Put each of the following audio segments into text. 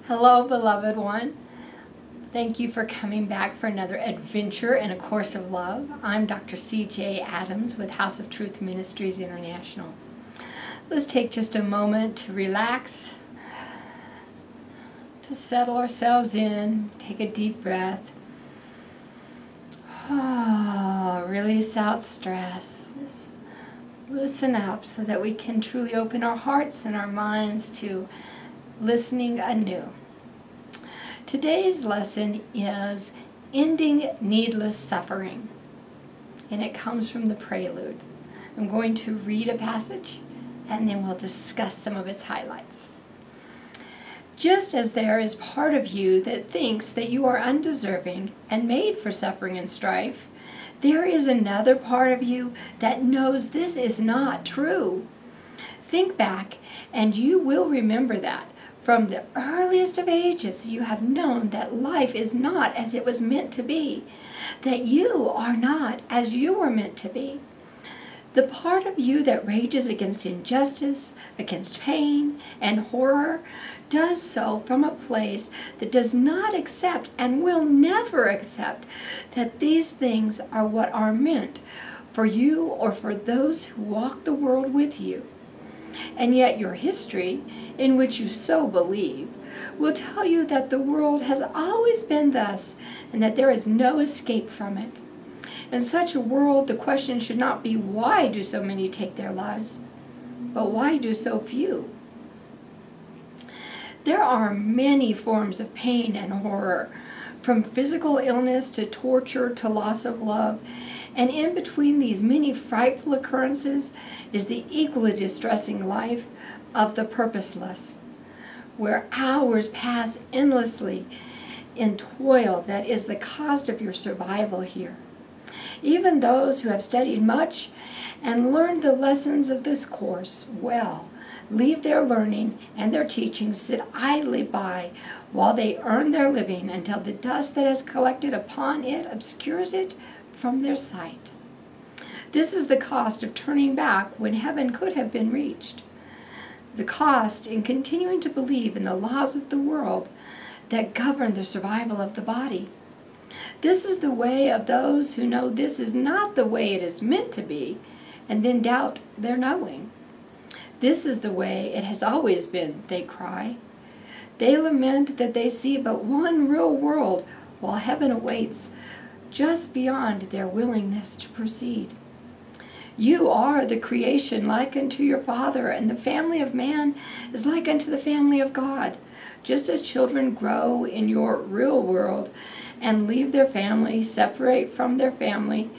Hello, beloved one. Thank you for coming back for another adventure in A Course of Love. I'm Dr. CeeJay Adams with House of Truth Ministries International. Let's take just a moment to relax, to settle ourselves in, take a deep breath. Release out stress. Listen up so that we can truly open our hearts and our minds to listening anew. Today's lesson is ending needless suffering, and it comes from the Prelude. I'm going to read a passage and then we'll discuss some of its highlights. Just as there is part of you that thinks that you are undeserving and made for suffering and strife, there is another part of you that knows this is not true. Think back and you will remember that from the earliest of ages you have known that life is not as it was meant to be, that you are not as you were meant to be. The part of you that rages against injustice, against pain and horror, does so from a place that does not accept and will never accept that these things are what are meant for you or for those who walk the world with you. And yet your history, in which you so believe, will tell you that the world has always been thus and that there is no escape from it. In such a world, the question should not be why do so many take their lives, but why do so few? There are many forms of pain and horror, from physical illness to torture to loss of love, and in between these many frightful occurrences is the equally distressing life of the purposeless, where hours pass endlessly in toil that is the cost of your survival here. Even those who have studied much and learned the lessons of this course well leave their learning and their teachings, sit idly by while they earn their living until the dust that has collected upon it obscures it from their sight. This is the cost of turning back when heaven could have been reached. The cost in continuing to believe in the laws of the world that govern the survival of the body. This is the way of those who know this is not the way it is meant to be, and then doubt their knowing. This is the way it has always been, they cry. They lament that they see but one real world, while heaven awaits just beyond their willingness to proceed. You are the creation like unto your Father, and the family of man is like unto the family of God. Just as children grow in your real world and leave their family, separate from their family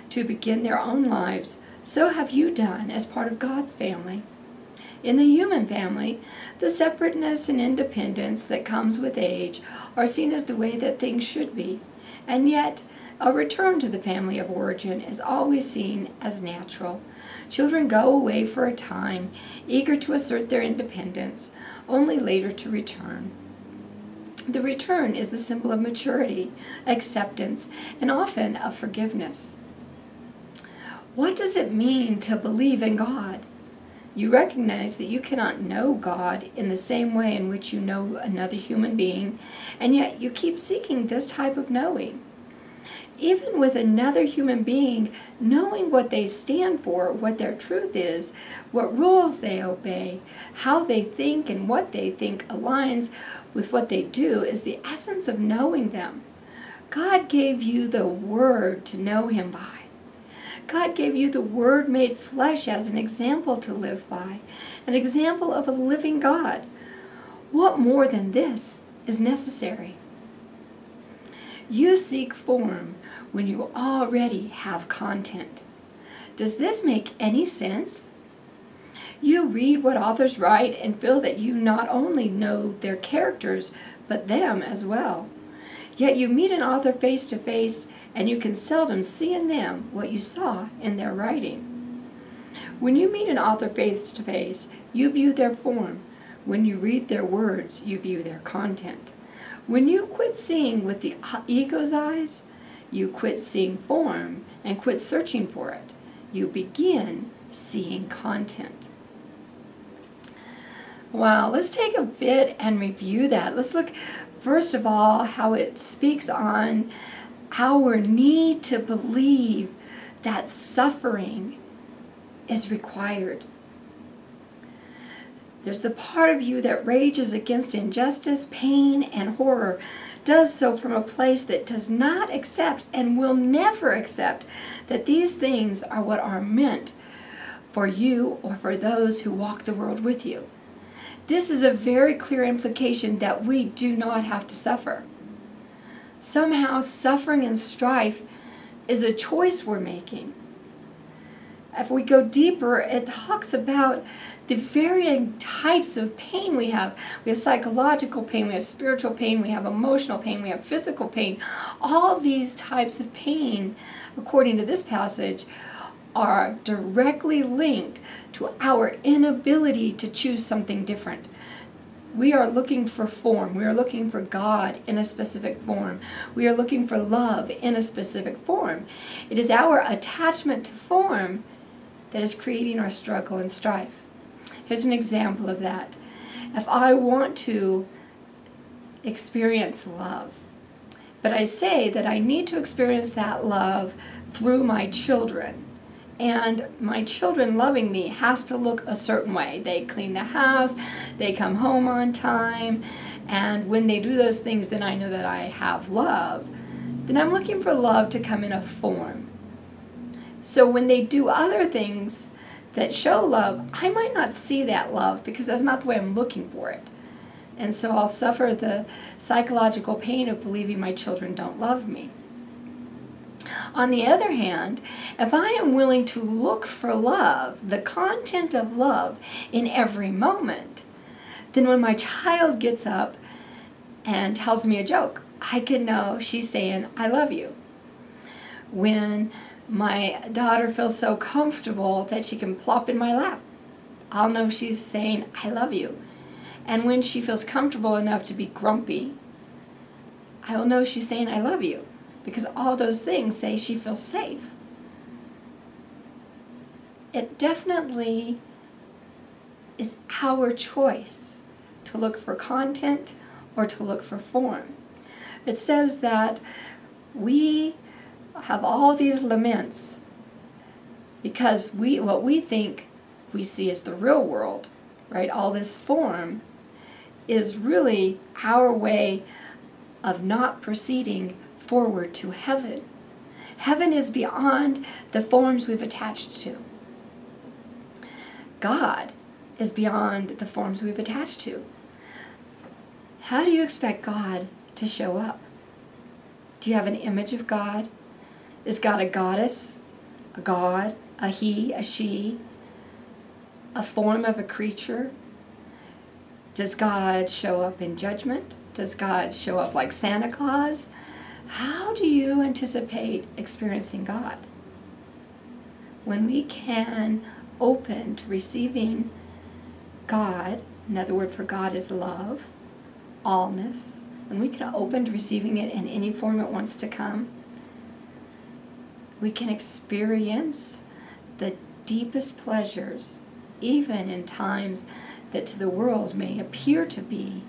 to begin their own lives, so have you done as part of God's family. In the human family, the separateness and independence that comes with age are seen as the way that things should be, and yet a return to the family of origin is always seen as natural. Children go away for a time, eager to assert their independence, only later to return. The return is the symbol of maturity, acceptance, and often of forgiveness. What does it mean to believe in God? You recognize that you cannot know God in the same way in which you know another human being, and yet you keep seeking this type of knowing. Even with another human being, knowing what they stand for, what their truth is, what rules they obey, how they think and what they think aligns with what they do is the essence of knowing them. God gave you the Word to know Him by. God gave you the Word made flesh as an example to live by, an example of a living God. What more than this is necessary? You seek form when you already have content. Does this make any sense? You read what authors write and feel that you not only know their characters, but them as well. Yet you meet an author face to face, and you can seldom see in them what you saw in their writing. When you meet an author face to face, you view their form. When you read their words, you view their content. When you quit seeing with the ego's eyes, you quit seeing form and quit searching for it. You begin seeing content. Wow, let's take a bit and review that. Let's look, first of all, how it speaks on our need to believe that suffering is required. There's the part of you that rages against injustice, pain, and horror, does so from a place that does not accept and will never accept that these things are what are meant for you or for those who walk the world with you. This is a very clear implication that we do not have to suffer. Somehow suffering and strife is a choice we're making. If we go deeper, it talks about the varying types of pain we have. We have psychological pain, we have spiritual pain, we have emotional pain, we have physical pain. All these types of pain, according to this passage, are directly linked to our inability to choose something different. We are looking for form. We are looking for God in a specific form. We are looking for love in a specific form. It is our attachment to form that is creating our struggle and strife. Here's an example of that. If I want to experience love, but I say that I need to experience that love through my children, and my children loving me has to look a certain way. They clean the house, they come home on time, and when they do those things, then I know that I have love. Then I'm looking for love to come in a form. So when they do other things that show love, I might not see that love because that's not the way I'm looking for it. And so I'll suffer the psychological pain of believing my children don't love me. On the other hand, if I am willing to look for love, the content of love in every moment, then when my child gets up and tells me a joke, I can know she's saying, I love you. When my daughter feels so comfortable that she can plop in my lap, I'll know she's saying, I love you. And when she feels comfortable enough to be grumpy, I will know she's saying, I love you. Because all those things say she feels safe. It definitely is our choice to look for content or to look for form. It says that we have all these laments because what we think we see as the real world, right? All this form is really our way of not proceeding forward to heaven. Heaven is beyond the forms we've attached to. God is beyond the forms we've attached to. How do you expect God to show up? Do you have an image of God? Is God a goddess, a god, a he, a she, a form of a creature? Does God show up in judgment? Does God show up like Santa Claus? How do you anticipate experiencing God? When we can open to receiving God, another word for God is love, allness, when we can open to receiving it in any form it wants to come, we can experience the deepest pleasures, even in times that to the world may appear to be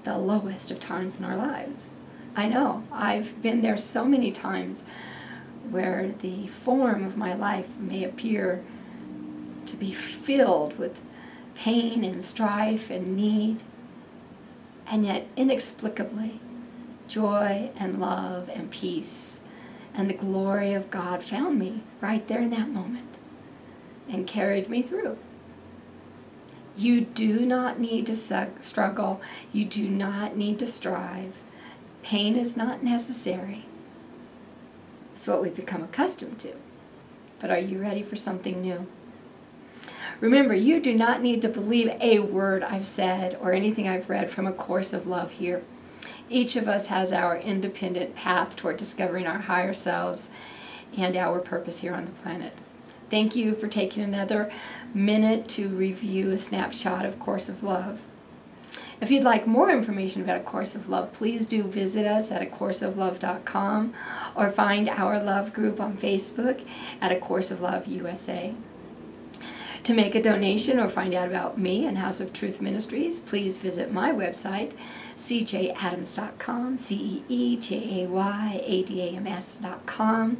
the lowest of times in our lives. I know, I've been there so many times where the form of my life may appear to be filled with pain and strife and need, and yet inexplicably joy and love and peace and the glory of God found me right there in that moment and carried me through. You do not need to struggle. You do not need to strive. Pain is not necessary. It's what we've become accustomed to. But are you ready for something new? Remember, you do not need to believe a word I've said or anything I've read from A Course of Love here. Each of us has our independent path toward discovering our higher selves and our purpose here on the planet. Thank you for taking another minute to review a snapshot of Course of Love. If you'd like more information about A Course of Love, please do visit us at acourseoflove.com or find our love group on Facebook at A Course of Love USA. To make a donation or find out about me and House of Truth Ministries, please visit my website, CeeJayAdams.com, CeeJayAdams.com.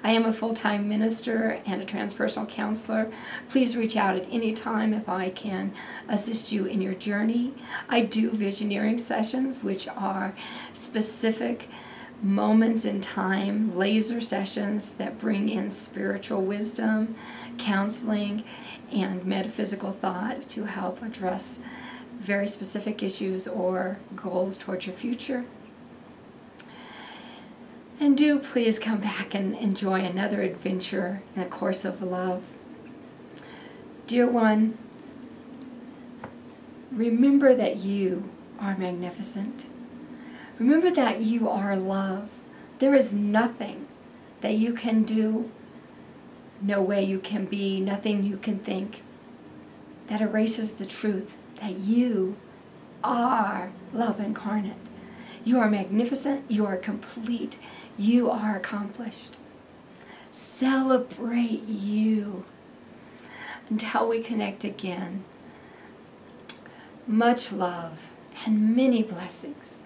I am a full-time minister and a transpersonal counselor. Please reach out at any time if I can assist you in your journey. I do visioneering sessions, which are specific moments in time, laser sessions that bring in spiritual wisdom, counseling, and metaphysical thought to help address very specific issues or goals towards your future. And do please come back and enjoy another adventure in a course of love. Dear one, remember that you are magnificent. Remember that you are love. There is nothing that you can do, no way you can be, nothing you can think that erases the truth that you are love incarnate. You are magnificent, you are complete, you are accomplished. Celebrate you. Until we connect again, much love and many blessings.